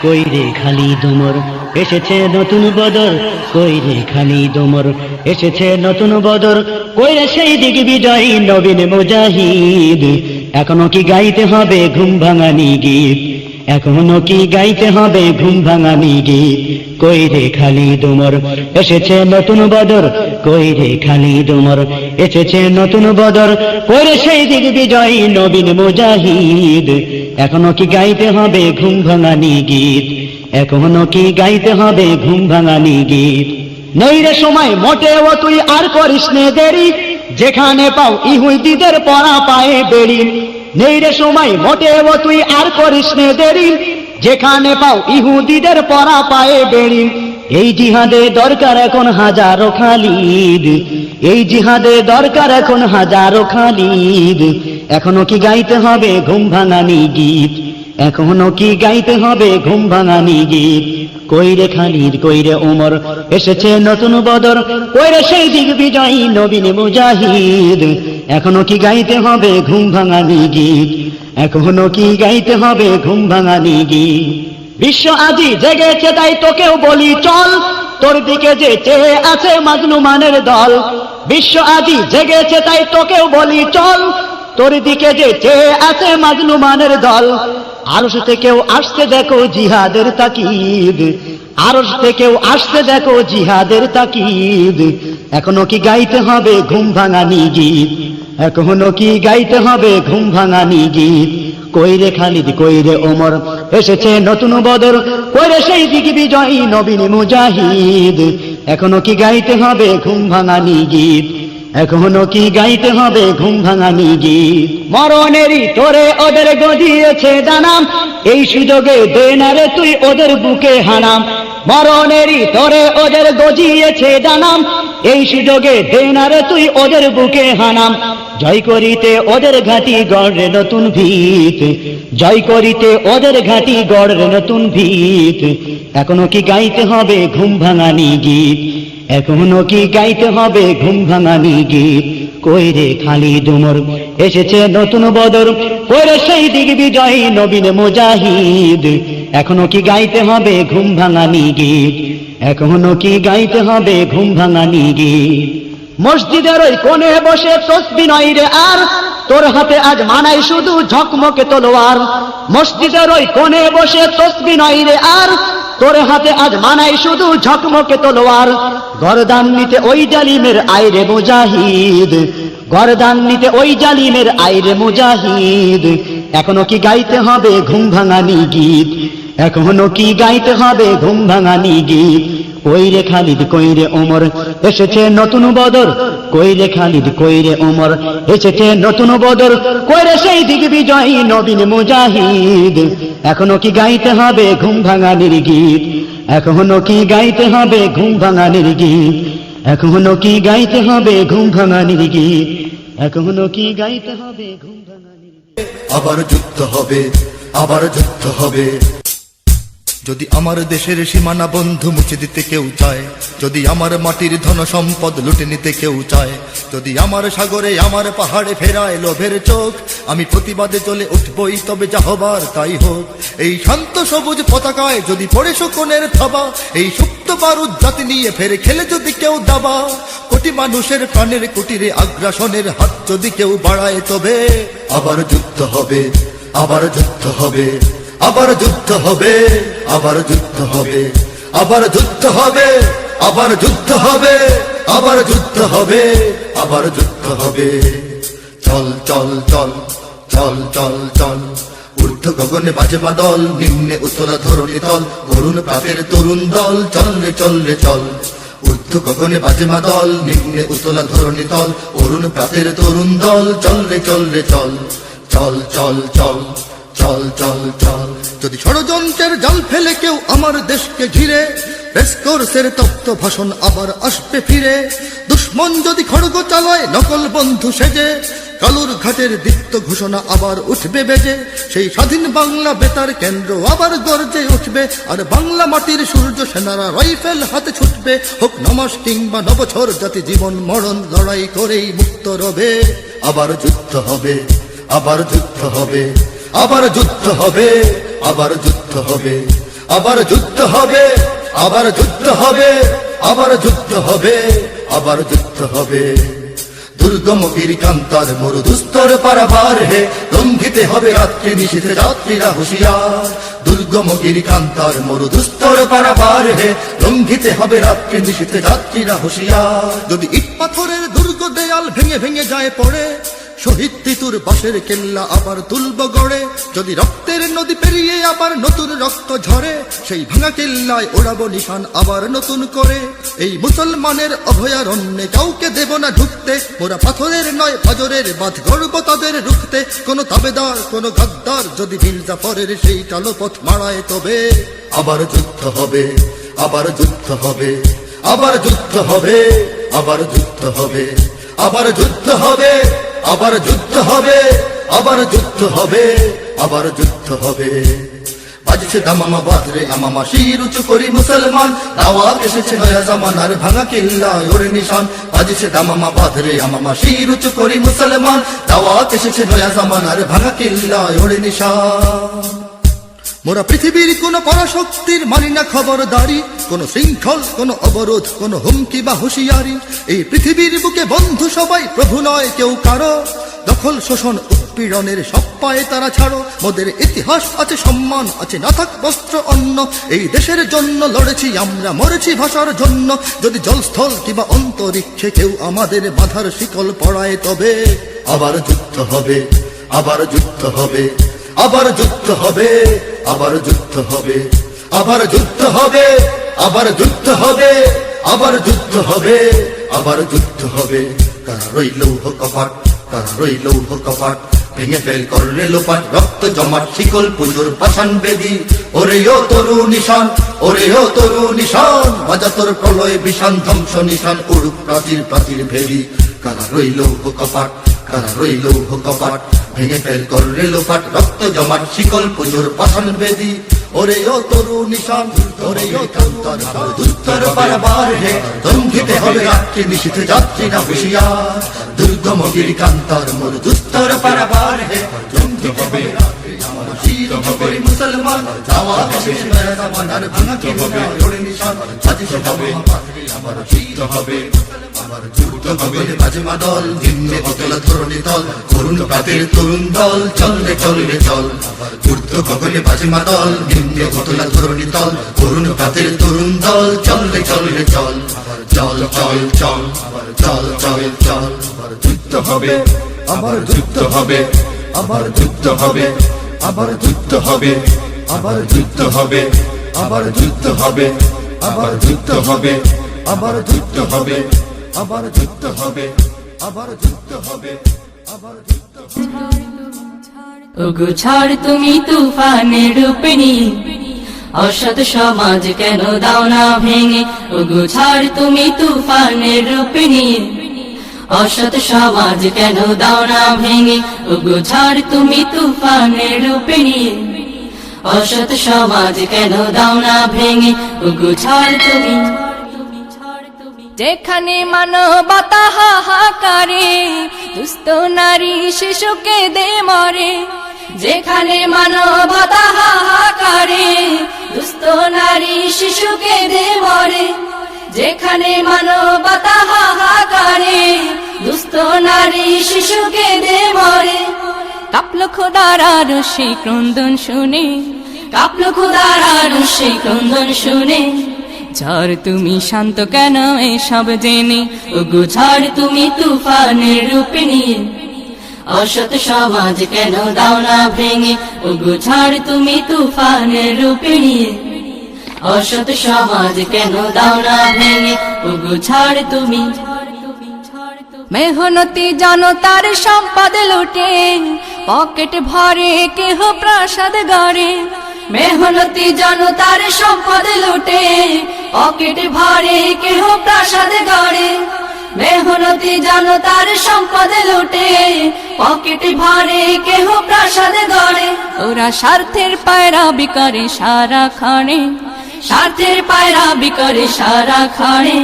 কই রে খালিদ ওমর এসেছে নতুন বদর, কই রে খালিদ ওমর এসেছে নতুন বদর, কই রে সেই দিগ্বিজয়ী নবীন মুজাহিদ। এখনো কি গাইতে হবে ঘুম ভাঙানি গীত, এখনো কি গাইতে হবে ঘুম ভাঙানি গীত। কই রে খালিদ ওমর এসেছে নতুন বদর, কই রে খালিদ ওমর এসেছে নতুন বদর, কই রে সেই দিগ্বিজয়ী নবীন মুজাহিদ। এখনো কি গাইতে হবে ঘুম ভাঙানি গীত, এখনো কি গাইতে হবে ঘুম ভাঙানি গীত। নেই রে সময় মোটেও তুই আর করিস নে দেরি, যেখানে পাও ইহুদিদের পরা পায়ে বেড়ি। নেই রে সময় মোটেও তুই আর করিস নে দেরি, যেখানে পাও ইহুদিদের পরা পায়ে বেড়ি। এই জিহাদে দরকার এখন হাজারো খালিদ, এই জিহাদে দরকার এখন হাজারো খালিদ। এখনো কি গাইতে হবে ঘুম ভাঙানি গীত, এখনো কি গাইতে হবে ঘুম ভাঙানি গীত। কই রে খালিদ কই রে ওমর এসেছে নতুন বদর, কই রে সেই দিগ্বিজয়ী নবীন মুজাহিদ। এখনো কি গাইতে হবে ঘুম ভাঙানি গীত, এখনো কি গাইতে হবে ঘুম ভাঙানি গীত। বিশ্ব আজি জেগেছে তাই তোকেও বলি চল, তোর দিকে যে চেয়ে আছে মাজলুমানের দল। বিশ্ব আজি জেগেছে তাই তোকেও বলি চল, তোর দিকে যে চেয়ে আছে মাজলুমানের দল। আরশ থেকেও আসতে দেখো জিহাদের তাকিদ, আরশ থেকেও আসতে দেখো জিহাদের তাকিদ। এখনো কি গাইতে হবে ঘুম ভাঙানি গীত, এখনো কি গাইতে হবে ঘুম ভাঙানি গীত। কই রে খালিদ কই রে ওমর এসেছে নতুন বদর, কই রে সেই দিগ্বিজয়ী নবীন মুজাহিদ। এখনো কি গাইতে হবে ঘুম ভাঙানি গীত, এখনো কি গাইতে হবে ঘুম ভাঙানি গীত। মরণেরই তোরে ওদের গজিয়েছে দানাম, এই সুযোগে দে না রে তুই ওদের বুকে হানাম। মরণেরই তোরে ওদের গজিয়েছে দানাম, এই সুযোগে দে না রে তুই ওদের বুকে হানাম। জয় করিতে ওদের ঘাঁটি গড়ে নতুন ভিত, জয় করিতে ওদের ঘাঁটি গড়ে নতুন ভিত। এখনো কি গাইতে হবে ঘুম ভাঙানি গীত, এখনো কি গাইতে হবে ঘুম ভাঙানি গীত। কই রে খালিদ ওমর এসেছে নতুন বদর, কই রে সেই দিগ্বিজয়ী নবীন মুজাহিদ। এখনো কি গাইতে হবে ঘুম ভাঙানি গীত, এখনো কি গাইতে হবে ঘুম ভাঙানি গীত। মসজিদের ওই কোণে বসে তসবিহ নয় রে আর, তোর হাতে আজ মানাই শুধু ঝকমকে তলোয়ার। মসজিদের ওই কোণে বসে তসবিহ নয় রে আর, তোর হাতে আজ মানাই শুধু ঝকমকে তলোয়ার। গরদান নিতে ওই জালিমের আইরে মুজাহিদ, গরদান নিতে ওই জালিমের আইরে মুজাহিদ। এখনো কি গাইতে হবে ঘুম ভাঙানি গীত, এখনো কি গাইতে হবে ঘুম ভাঙানি গীত। কই রে খালিদ কই রে ওমর এসেছে নতুন বদর, কই রে খালিদ কই রে ওমর এসেছে নতুন বদর, কই রে সেই দিগ্বিজয়ী নবীন মুজাহিদ। এখনো কি গাইতে হবে ঘুম ভাঙানির গীত, এখনো কি গাইতে হবে ঘুম ভাঙানির গীত, এখনো কি গাইতে হবে ঘুম ভাঙানির গীত, এখনো কি গাইতে হবে ঘুম ভাঙানির গীত। আবার যুদ্ধ হবে, আবার যুদ্ধ হবে। যদি আমার দেশের সীমানা বন্ধু মুছে দিতে কেউ চায়, যদি আমার মাটির ধন সম্পদ লুটে নিতে কেউ চায়, যদি আমার সাগরে আমার পাহাড়ে ফেরায় লোভের চোখ, আমি প্রতিবাদে চলে উঠবই তবে যা হবার তাই হোক। এই শান্ত সবুজ পতাকায় যদি পড়ে শকুনের থাবা, এই সুপ্ত বারুদ জাতি নিয়ে ফেরে খেলে যদি কেউ দাবা, কোটি মানুষের প্রাণের কুটিরে আগ্রাসনের হাত যদি কেউ বাড়ায়, তবে আবার যুদ্ধ হবে, আবার যুদ্ধ হবে, আবার যুদ্ধ হবে, আবার যুদ্ধ হবে, আবার যুদ্ধ হবে, আবার যুদ্ধ হবে, আবার যুদ্ধ হবে, আবার যুদ্ধ হবে। চল চল চল চল চল চল, ঊর্ধ্ব গগনে বাজে বাদল, নিম্নে উত্তরা ধরণী তল, করুণ প্রাতের তরুণ দল, চল রে চল রে চল। ঊর্ধ্ব গগনে বাজে মাদল, নিম্নে উত্তরা ধরণী তল, করুণ প্রাতের তরুণ দল, চল রে চল রে চল। চল চল চল চল চল চল। যদি ষড়যন্ত্রের জাল ফেলে কেউ আমার দেশকে ঘিরে, রেসকোর্সের তপ্ত ভাষণ আবার আসবে ফিরে। দুশ্মন যদি খড়গ চালায় নকল বন্ধু সেজে, কালুর ঘাটের দীপ্ত ঘোষণা আবার উঠবে বেজে। সেই স্বাধীন বাংলা বেতার কেন্দ্র আবার গর্জে উঠবে, আর বাংলা মাটির সূর্য সেনারা রাইফেল হাতে ছুটবে। হোক নমাস কিংবা নবছর, জাতি জীবন মরণ লড়াই করেই মুক্ত রবে। আবার যুদ্ধ হবে, আবার যুদ্ধ হবে, আবার যুদ্ধ হবে, আবার যুদ্ধ হবে, আবার যুদ্ধ হবে, আবার যুদ্ধ হবে, আবার যুদ্ধ হবে, আবার যুদ্ধ হবে। দুর্গম গিরিকান্তার মরু দুস্তর পারাবার হে, লঙ্ঘিতে হবে রাত্রি নিশীথে যাত্রীরা হুঁশিয়ার। দুর্গম গিরিকান্তার মরু দুস্তর পারাবার হে, লঙ্ঘিতে হবে রাত্রি নিশীথে যাত্রীরা হুঁশিয়ার। যদি ইট পাথরের দুর্গ দেয়াল ভেঙে ভেঙে যায় পড়ে, শহীদ তিতুর বাঁশের কেল্লা আবার তুলব গড়ে। যদি রক্তের নদী পেরিয়ে আবার নতুন রক্ত ঝরে, সেই ভাঙা কেল্লায় ওড়াবো নিশান আবার নতুন করে। এই মুসলমানের অভয়ারণ্যে কাউকে দেব না ঢুকতে, ওরা পাথরের নয় ফজরের বাঁধ গড়ব তাদের রুখতে। কোন তাবেদার কোন গাদ্দার যদি মির্জাফরের সেই কালো পথ মারায় তবে আবার যুদ্ধ হবে, আবার যুদ্ধ হবে, আবার যুদ্ধ হবে, আবার যুদ্ধ হবে, আবার যুদ্ধ হবে, আবার যুদ্ধ হবে, আবার যুদ্ধ হবে, আবার যুদ্ধ হবে। বাজছে দামামা বাদরে আমামা শির উঁচু করি মুসলমান, দাওয়াত এসেছে নয়া জামানার ভাঙা কিল্লায় ওরে নিশান। বাজছে দামামা বাদরে আমামা শির উঁচু করি মুসলমান, দাওয়াত এসেছে নয়া জামানার ভাঙা কিল্লায় ওরে নিশান। মোরা পৃথিবীর কোন পরাশক্তির মানি না খবরদারি, কোন শৃঙ্খল কোন অবরোধ কোন হুমকি বা হুঁশিয়ারি। এই পৃথিবীর বুকে বন্ধু সবাই, প্রভু নয় কেউ কারো। দখল শোষণ উৎপীড়নের সব পায়ে তারা ছাড়ো। মোদের ইতিহাস আছে, সম্মান আছে, না থাক বস্ত্র অন্ন। এই দেশের জন্য লড়েছি আমরা, মরেছি ভাষার জন্য। যদি জলস্থল কিংবা অন্তরিক্ষে কেউ আমাদের বাধার শিকল পড়ায় তবে আবার যুদ্ধ হবে, আবার যুদ্ধ হবে, আবার যুদ্ধ হবে, আবার যুদ্ধ হবে, আবার যুদ্ধ হবে, আবার যুদ্ধ হবে, আবার যুদ্ধ হবে, আবার যুদ্ধ হবে। কারা রইল কপাট, কারা রইল কপাট, ভেঙে ফেল করলে লোপাট। রক্ত জমাট শিকল পুজোর পাষাণ বেদি, ওরে ও তরু নিশান, ওরে ও তরু নিশান। বাজা তোর প্রলয় বিষান ধ্বংস নিশান, উড়ুক প্রাচীর প্রাচীর ভেদি। কারা রইল কপাট, কারা রইল কপাট, ভেঙে ফেল করলে লোপাট। রক্ত জমাট শিকল পুজোর পাষাণ বেদি, ওরে ও তরু নিশান, ওরে ও কান্তার দুস্তর পারাবার হে, লঙ্ঘিতে হবে রাত্রি নিশীথে যাত্রী না হুঁশিয়ার। দুর্গম গিরিকান্তার মরু দুস্তর পারাবার হে, লঙ্ঘিতে হবে রাত্রি আমার শির করি মুসলমান, দাওয়াত এসেছে নয়া জামানার ভাঙা কিল্লায় ওরে নিশান। বাজছে দামামা বাদরে আমার শির হবে, আবার যুদ্ধ হবে। বাজে মাদল নিম্নে অতল ধরণী দল, করুণ প্রাতের তরুণ দল, চললে চললে চল। যুদ্ধ গগনে বাজে মাদল নিম্নে অতল ধরণী দল, করুণ প্রাতের তরুণ দল, চললে চললে চল। চল চল চল, চল চল চল। আবার যুদ্ধ হবে, আবার যুদ্ধ হবে, আবার যুদ্ধ হবে, আবার যুদ্ধ হবে, আবার যুদ্ধ হবে, আবার যুদ্ধ হবে, আবার যুদ্ধ হবে, আবার যুদ্ধ হবে, আবার যুদ্ধ হবে, আবার যুদ্ধ হবে, আবার যুদ্ধ হবে। ওগো ছাড় তুমি তুফানের রূপিণী, অসৎ সমাজ কেন দাও না ভেঙে। ওগো ছাড় তুমি তুফানের রূপিণী, অসৎ সমাজ কেন দাও না ভেঙে। ওগো ছাড় তুমি তুফানের রূপিণী, অসৎ সমাজ কেন দাও না ভেঙে। ওগো ছাড় তুমি, যেখানে মানবতা হাহাকারে, দুস্থ নারী শিশুকে দে মরে। যেখানে মানবতা হাহাকারে, দুস্থ নারী শিশুকে দে মরে। যেখানে মানবতা হাহাকারে, দুস্থ নারী শিশুকে দে মরে। কাঁপলো খোদার আরশে ক্রন্দন শুনে, কাঁপলো খোদার আরশে ক্রন্দন শুনে। ঝড় তুমি শান্ত কেন এসব জেনে। ওগো ঝড় তুমি তুফানের রূপিণী, অসৎ সমাজ কেন দাও না ভেঙে। ওগো ঝড় তুমি তুফানের রূপিণী, অসৎ সমাজ কেন দাও না ভেঙে। ওগো ঝড় তুমি, মেহনতি জনতার সম্পদ লুটে, পকেট ভরে কেহ প্রাসাদ গড়ে। মেহনতি জনতার সম্পদ লুটে, পকেট ভরে কেহ প্রাসাদ গড়ে। মেহনতি জনতার সম্পদ লুটে, পকেট ভরে কেহ প্রাসাদ গড়ে। ওরা স্বার্থের পায়রাবি করে সারা ক্ষণে, স্বার্থের পায়রাবি করে সারা ক্ষণে।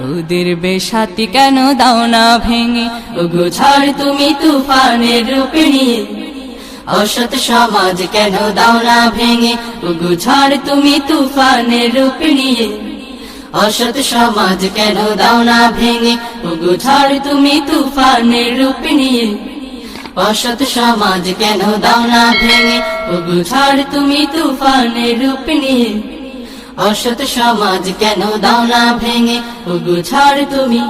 ওদের বেশাতি কেন দাও না ভেঙে। ওগো ঝড় তুমি তুফানের রূপিণী, অসৎ সমাজ কেন দাও না ভেঙে ওগো ঝড় তুমি তুফানের রূপ নিয়ে অসৎ সমাজ কেন দাও না ভেঙে ওগো ঝড় তুমি তুফানের রূপ নিয়ে অসৎ সমাজ কেন দাও না ভেঙে ওগো ঝড় তুমি তুফানের রূপ নিয়ে অসৎ সমাজ কেন দাও না ভেঙে ওগো ঝড় তুমি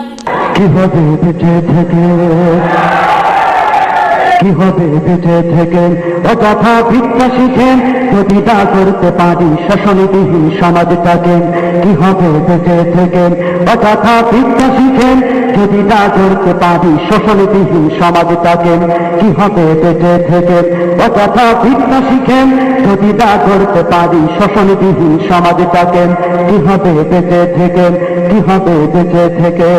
কিভাবে বেঁচে থেকে কিভাবে বেঁচে থেকে অযথা ভিক্ষা শিখেন যদি তা করতে পারি শোষণবিহীন সমাজটাকে কিভাবে বেঁচে থেকে অযথা ভিক্ষা শিখেন যদি তা করতে পারি শোষণবিহীন সমাজটাকে কিভাবে বেঁচে থেকে অযথা ভিক্ষা শিখেন যদি তা করতে পারি শোষণবিহীন সমাজটাকে কিভাবে বেঁচে থেকে কিভাবে বেঁচে থেকে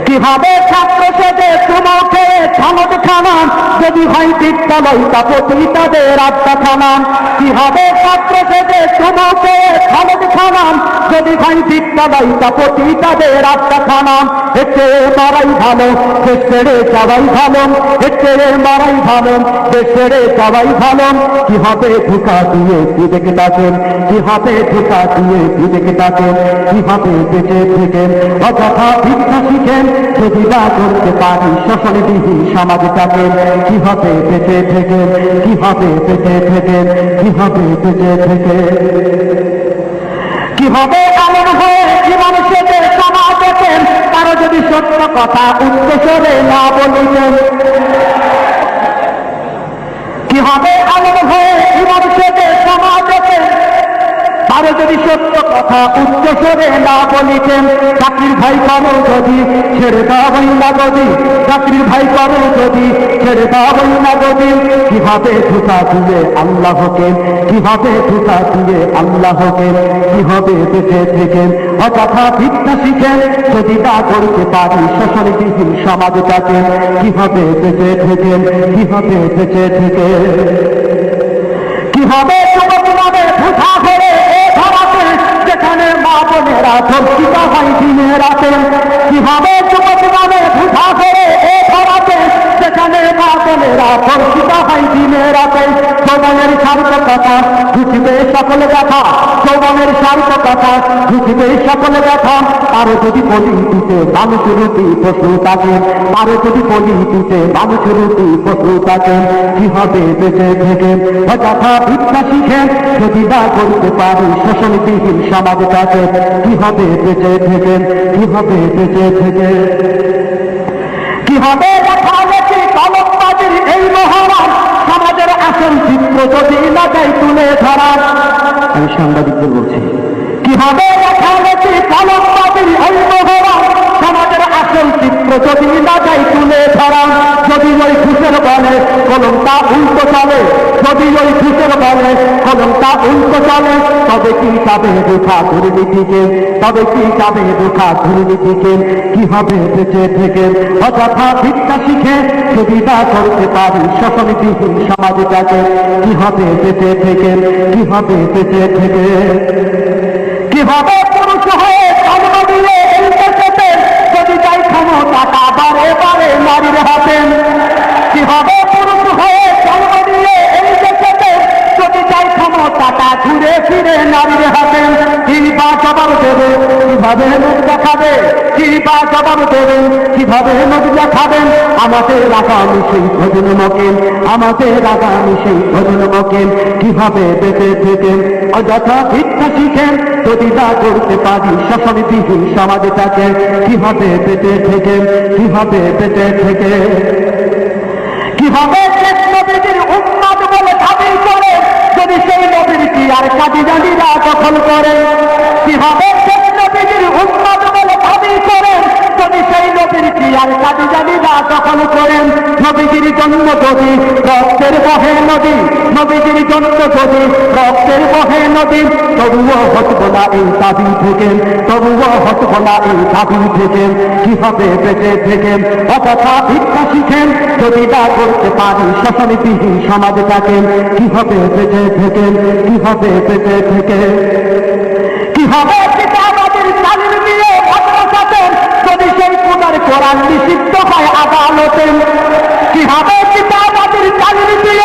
কিভাবে ছাত্র সেজে তোমাকে সমাজ খানান যদি হয় বিদ্যালয় তাপতি তাদের আড্ডা খানান কিভাবে ছাত্র সেজে তোমাকে সমাজ খানান যদি হয় বিদ্যালয় তাপতি তাদের আড্ডা খানান এতে মারাই ভালো দেশ ছেড়ে যাওয়াই ভালো এতে মারাই ভালো দেশ ছেড়ে যাওয়াই ভালো কিভাবে ধোঁকা দিয়ে বিবেকে ডাকেন কিভাবে ধোঁকা দিয়ে বিবেকে ডাকেন কিভাবে বেঁচে থেকেন অযথা ভিক্ষা শিখেন যদি না করতে পারি শোষণবিহীন সমাজটাকে কিভাবে বেঁচে থেকে কিভাবে বেঁচে থেকে কিভাবে বেঁচে থেকে কিভাবে এমন হয়ে জীবন সেজে সমাজ দেখেন তারা যদি সত্য কথা উচ্চস্বরে না বলিতেন কিভাবে এমন হয়ে জীবন সেজে সমাজ দেখেন আরো যদি সত্য কথা উচ্চস্বরে না বলিতেন চাকরির ভাই করো যদি ছেড়ে দাওয়াই না গদি চাকরির ভাই করো যদি ছেড়ে দাওয়াই না গদি কিভাবে ধোঁকা দিয়ে আল্লাহকে কিভাবে ধোঁকা দিয়ে আল্লাহকে কিভাবে বেঁচে থেকেন অযথা ভিক্ষা শিখেন যদি তা করতে পারি শোষণবিহীন সমাজটাকে কিভাবে বেঁচে থেকেন কিভাবে বেঁচে থেকে কিভাবে তোমাকে ধোঁকা করে যেখানে মা বোনেরা ধর্ষিত হয় দিনে রাতে কিভাবে যুবক নামে ধোঁকা করে এ ধরাতে যেখানে মা বোনেরা ধর্ষিত হয় দিনে রাতে যৌবনের সার্থকতা বুঝবে সকলে দেখা যৌবনের সার্থকতা বুঝবে সকলে দেখা আরো যদি বলি দিতে মানুষ রূপী পশু থাকে আরো যদি বলি দিতে মানুষ রূপী পশু থাকে কিভাবে বেঁচে থেকে অযথা ভিক্ষা শিখেন যদি না করতে পারি শোষণবিহীন সমাজটাকে কিভাবে বেঁচে থেকে কিভাবে বেঁচে থেকে কিভাবে দেখা গেছে কলমবাজির এই মহারাজ সমাজের আসল চিত্র যদি না যায় তুলে ধরা আমি সাংবাদিকদের বলছি কিভাবে দেখা গেছে কলমবাজির এই মহারাজ সমাজের আসল চিত্র যদি না যায় তুলে ধরা যদি ওই ঘুষের বলে কলমটা উল্টো চলে যদি ওই ঘুষের বলে কলমটা উল্টো চলে তবে কি যাবে দেখা দুর্নীতিকে তবে কি যাবে দেখা দুর্নীতিকে কিভাবে বেঁচে থেকে অযথা ভিক্ষা শিখে যদি না করতে পারি শোষণবিহীন সমাজটাকে কিভাবে বেঁচে থেকে কিভাবে বেঁচে থেকে কিভাবে পুরুষ হয়ে জন্ম দিয়ে এই দেশেতে যদি যাই ক্ষমতাটা বারে বারে নারীর হাতে কিভাবে পুরুষ হয়ে জন্ম দিয়ে এই দেশেতে যদি যাই ক্ষমতাটা ঘুরে ফিরে নারীর হাতে কি বা জবাব দেবে কিভাবে মুখ দেখাবে কি বা জবাব দেবে কিভাবে মুখ দেখাবেন আমাদের আগামী সেই প্রজন্মকে আমাদের আগামী সেই প্রজন্মকে কিভাবে বেঁচে থেকেন অযথা ভিক্ষা শিখেন যদি না করতে পারি শোষণবিহীন সমাজটাকে কিভাবে বেঁচে থেকেন কিভাবে বেঁচে থেকে কিভাবে নবীর উম্মত বলে দাবি করে যদি সেই নবীর কি আর কাদিয়ানীরা দখল করে কিভাবে নবীর উম্মত বলে দাবি করে যদি সেই নবীর কি আর কাদিয়ানীরা দখল করেন নবীর জন্ম যদি রক্তের বহে নদী নবীর জন্ম যদি রক্তের বহে নদী তবুও হতব না এই দাবি থেকে তবুও হতব না এই দাবি থেকে কিভাবে বেঁচে থেকেন অযথা ভিক্ষা শিখেন যদি না করতে পারি শোষণবিহীন সমাজটাকে কিভাবে বেঁচে থেকেন কিভাবে বেঁচে থেকে কিভাবে কিতাবাদের তালিম দিয়ে মাদ্রাসাতে যদি সেই কোরআন নিষিদ্ধ হয় আদালতে কিভাবে কিতাবাদের তালিম দিয়ে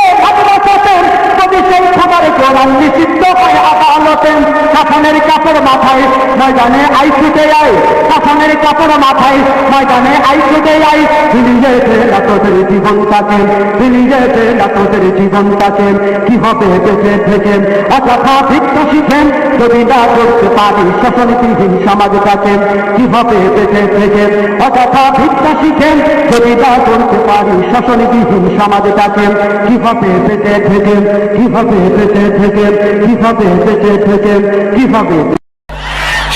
অপরাধ নিষিদ্ধ হয় আদালতে, কাফনের কাপড় মাথায় ময়দানে আইসুতে আয়, কাফনের কাপড় মাথায় ময়দানে আইসুতে আয়, বিলিয়েছে না তোদের জীবনটাকে, বিলিয়েছে না তোদের জীবনটাকে, কি হবে বেঁচে থেকে অযথা ভিক্ষা শিখেন যদি না করতে পারি শাসনবিহীন সমাজটাকে, কি হবে বেঁচে থেকে অযথা ভিক্ষা শিখেন যদি না করতে পারি শাসনবিহীন সমাজটাকে, কি হবে বেঁচে থেকে, কি হবে বেঁচে থেকে, কি হবে বেঁচে থেকে, কি হবে।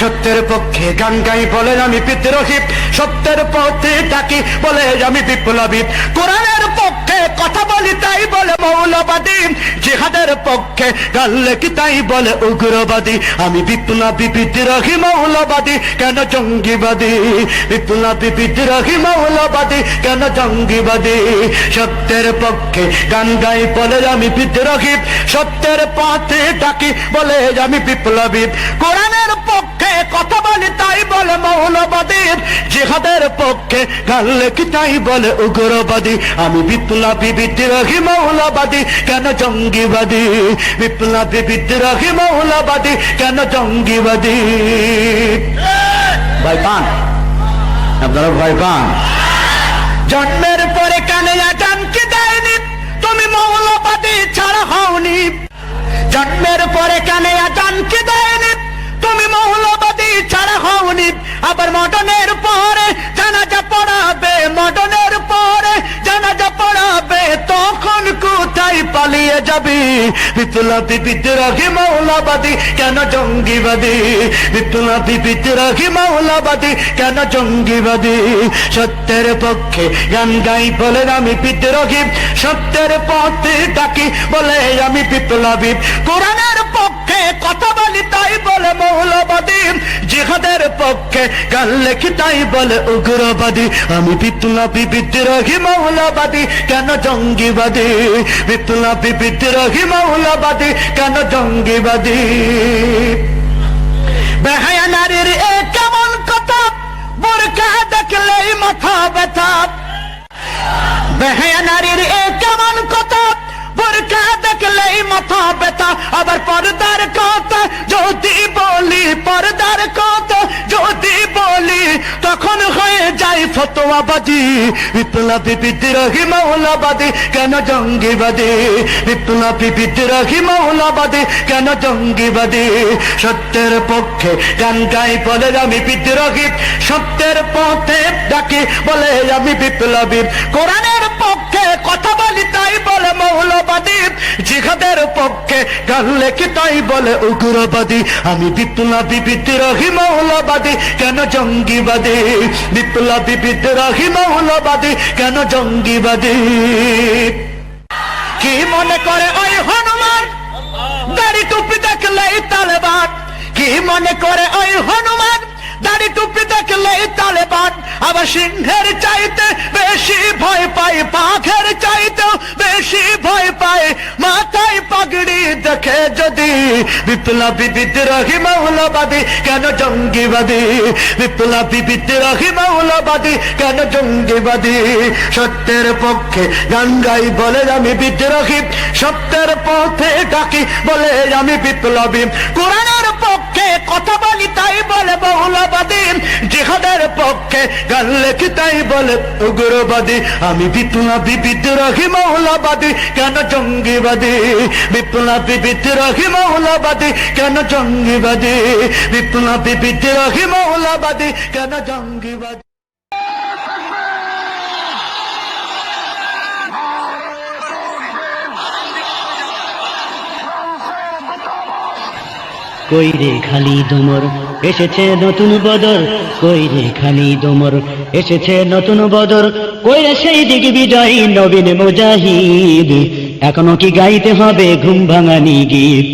সত্যের পক্ষে গান গাই বলে আমি বিদ্রোহী, সত্যের পথে ডাকি বলে আমি বিপ্লবী, কোরআনের পক্ষে কথা বলি তাই বলে মৌলবাদী, জিহাদের পক্ষে গান লেখি তাই বলে উগ্রবাদী, আমি বিপ্লবী বিদ্রোহী মৌলবাদী কেন জঙ্গিবাদী, বিপ্লবী বিদ্রোহী মৌলবাদী কেন জঙ্গিবাদী, সত্যের পক্ষে গান গাই বলে আমি বিদ্রোহী, সত্যের পথে ডাকি বলে আমি বিপ্লবী, কোরআনের পক্ষে কথা বলি তাই বলে মৌলবাদী, জিহাদের পক্ষে গান লেখি তাই বলে উগ্রবাদী, আমি বিপ্লবী বিদ্রোহী মৌলবাদী কেন জঙ্গিবাদী, বিপ্লবী বিদ্রোহী মৌলবাদী কেন জঙ্গিবাদী। ভয় পান আপনারা, ভয় পান? জন্মের পরে কানে আজান কি দেয়নি, তুমি মৌলবাদী ছাড়া হওনি, জন্মের পরে কানে আজান কি দেয়নি, তুমি মৌলবাদী ছাড়া হওনি, আবার মডনের পরে জানাজা পড়াবে, মডনের পরে জানাজা পড়াবে, তখন কোথায় পালিয়ে যাবি, বিপ্লবী বিদ্রোহী মৌলবাদী কেন জঙ্গিবাদী, বিপ্লবী বিদ্রোহী মৌলবাদী কেন জঙ্গিবাদী, সত্যের পক্ষে গান গাই বলে আমি বিদ্রোহী, সত্যের পথে ডাকি বলে আমি বিপ্লবী, কোরআনের পক্ষে কথা বলি তাই বলে মৌলবাদী, জিহাদের পক্ষে গান লেখি তাই বলে উগ্রবাদী, আমি বিপ্লবী বিদ্রোহী মৌলবাদী কেন জঙ্গিবাদী, বিপ্লবী বিদ্রোহী মৌলবাদী কেন জঙ্গিবাদী। বেহায়া নারীর এ কেমন কথা, বোরকা দেখলেই মাথা ব্যথা, বেহায়া নারীর এ কেমন কথা, বোরকা দেখলেই মাথা ব্যথা, আবার পর্দার কথা যদি বলি, পর্দার কথা যদি বলি তখন হয়ে যায় ফতোয়াবাদী, বিপ্লবী বিদ্রোহী মৌলবাদী কেন জঙ্গিবাদী, বিপ্লবী বিদ্রোহী মৌলবাদী কেন জঙ্গিবাদী, সত্যের পক্ষে গান গাই বলে আমি বিদ্রোহী, সত্যের পথে ডাকি বলে আমি বিপ্লবী, কোরআনের পক্ষে কথা বলি তাই বলে মৌলবাদী, জিহাদের পক্ষে গান লেখি তাই বলে উগ্রবাদী, আমি বিপ্লবী বিদ্রোহী মৌলবাদী কেন জঙ্গিবাদী, বিপ্লবী বিদ্রোহী মৌলবাদী কেন জঙ্গিবাদী। কি মনে করে ওই হনুমান দাড়ি টুপি দেখলেই তালেবান, কি মনে করে ওই হনুমান দাড়ি টুপি দেখলেই তালেবান, আবার সিংহের চাইতে বেশি ভয় পাই, বাঘের চাইতেও বেশি ভয় পায়, মাথায় পাগড়ি দেখে যদি, বিপ্লবী বিদ্রোহী মৌলবাদী কেন জঙ্গিবাদী, বিপ্লবী বিদ্রোহী মৌলবাদী কেন জঙ্গিবাদী, সত্যের পক্ষে গান গাই বলে আমি বিদ্রোহী, সত্যের পথে ডাকি বলে আমি বিপ্লবী, কোরআনের পক্ষে কথা বলি তাই বলে মৌলবাদী, জিহাদের পক্ষে গান লেখি তাই বলে উগ্রবাদী, আমি বিপ্লবী বিদ্রোহী মৌলবাদী কেন জঙ্গিবাদী, বিপ্লবী বিদ্রোহী মৌলবাদী কেন জঙ্গিবাদী, বিপ্লবী বিদ্রোহী মৌলবাদী কেন জঙ্গিবাদী। কই রে খালি দোমর এসেছে নতুন বদর, কই রে খালি দোমর এসেছে নতুন বদর, কই রে সেই দিক বিজয়ী নবীন মুজাহিদ, এখনো কি গাইতে হবে ঘুম ভাঙানি গীত,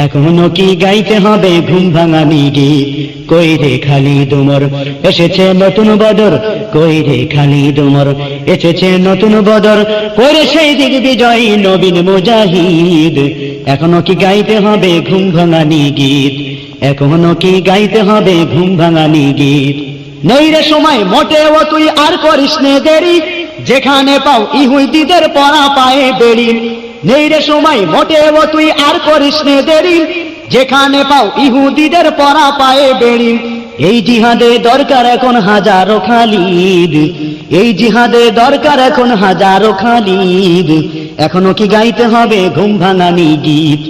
এখনো কি গাইতে হবে ঘুম ভাঙানি গীত, কই রে খালি দোমর এসেছে নতুন বদর, কই রে খালি দোমর এসেছে নতুন বদর, কই রে সেই দিক বিজয়ী নবীন মুজাহিদ, এখনো কি গাইতে হবে ঘুম ভাঙানি গীত, এখনো কি গাইতে হবে ঘুম ভাঙানি গীত। নেই রে সময় মোটেও তুই আর করিস নে দেরি, যেখানে পাও ইহুদিদের পরা পায়ে বেড়ি, নেই রে সময় মোটেও তুই আর করিস নে দেরি, যেখানে পাও ইহুদিদের পরা পায়ে বেড়ি। এই জিহাদে দরকার এখন হাজারো খালিদ, এই জিহাদে দরকার এখন হাজারো খালিদ। এখনো কি গাইতে হবে ঘুম ভাঙানি গীত,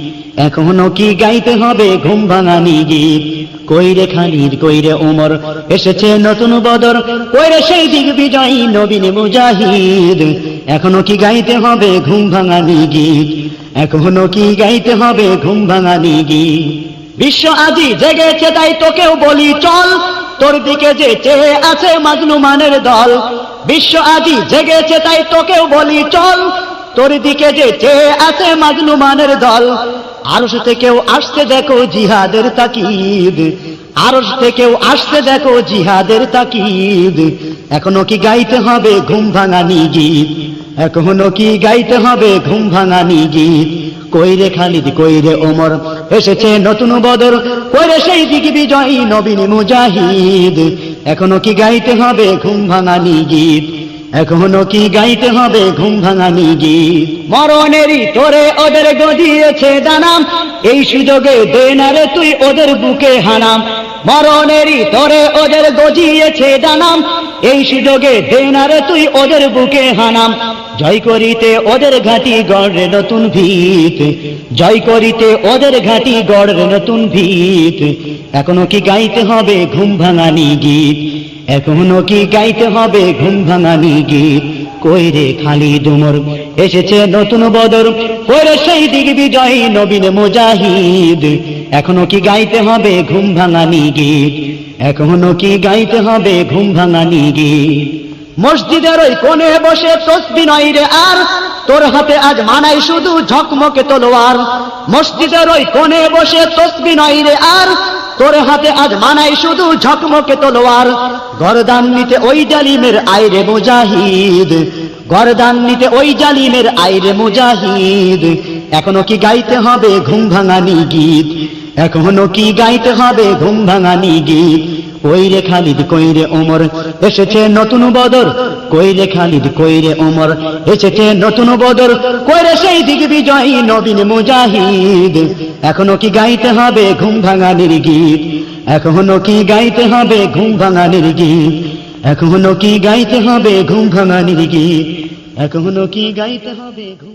এখনো কি গাইতে হবে ঘুম ভাঙানি গীত। কইরে খালিদ কইরে ওমর এসেছে নতুন বদর, কইরে সেই দিগ্বিজয়ী নবীন মুজাহিদ। এখনো কি গাইতে হবে ঘুম ভাঙানি গীত, এখনো কি গাইতে হবে ঘুম ভাঙানি গীত। বিশ্ব আজি জেগেছে তাই তোকেও বলি চল, তোর দিকে যে চেয়ে আছে মাজলুমানের দল। বিশ্ব আজি জেগেছে তাই তোকেও বলি চল, তোর দিকে যে চেয়ে আছে মাজলুমানের দল। আরশ থেকেও আসতে দেখো জিহাদের তাকিদ, আরশ থেকেও আসতে দেখো জিহাদের তাকিদ। এখনো কি গাইতে হবে ঘুম ভাঙানি গীত, এখনো কি গাইতে হবে ঘুম ভাঙানি গীত। কইরে খালিদ কইরে ওমর এসেছে নতুন বদর, কইরে সেই দিগ্বিজয়ী নবীন মুজাহিদ। এখনো কি গাইতে হবে ঘুম ভাঙানি গীত, এখনো কি গাইতে হবে ঘুম ভাঙানি গীত। মরণেরই তোরে ওদের গদিয়েছে দানাম, এই সুযোগে দে না রে তুই ওদের বুকে হানাম। মরণেরই তোরে ওদের গজিয়েছে দানাম, এই সুযোগে দে না রে তুই ওদের বুকে হানাম। জয় করিতে ওদের ঘাটি গড়ে নতুন ভিত, জয় করিতে ওদের ঘাটি গড়ে নতুন ভিত। এখনো কি গাইতে হবে ঘুম ভাঙানি গীত, এখনো কি গাইতে হবে ঘুম ভাঙানি গীত। কইরে খালিদ ওমর এসেছে নতুন বদর, কইরে সেই দিগ্বিজয়ী নবীন মুজাহিদ। এখনো কি গাইতে হবে ঘুম ভাঙানি গীত, এখনো কি গাইতে হবে ঘুম ভাঙানি গীত। মসজিদের ওই কোণে বসে তসবিহ নয় রে আর, তোর হাতে আজ মানাই শুধু ঝকমকে তলোয়ার। মসজিদের ওই কোণে বসে তসবিহ নয় রে আর, তোর হাতে আজ মানাই শুধু ঝকমকে তলোয়ার। গরদান নিতে ওই জালিমের আইরে মুজাহিদ, গরদান নিতে ওই জালিমের আইরে মুজাহিদ। এখনো কি গাইতে হবে ঘুম ভাঙানি গীত, এখনো কি গাইতে হবে ঘুম ভাঙানি গীত। কইরে খালিদ কইরে ওমর এসেছে নতুন বদর, কইরে খালিদ কইরে ওমর এসেছে নতুন বদর, কইরে সেই দিগ্বিজয়ী নবীন মুজাহিদ। এখনো কি গাইতে হবে ঘুম ভাঙানির গীত, এখনো কি গাইতে হবে ঘুম ভাঙানির গীত, এখনো কি গাইতে হবে ঘুম ভাঙানির গীত, এখনো কি গাইতে হবে ঘুম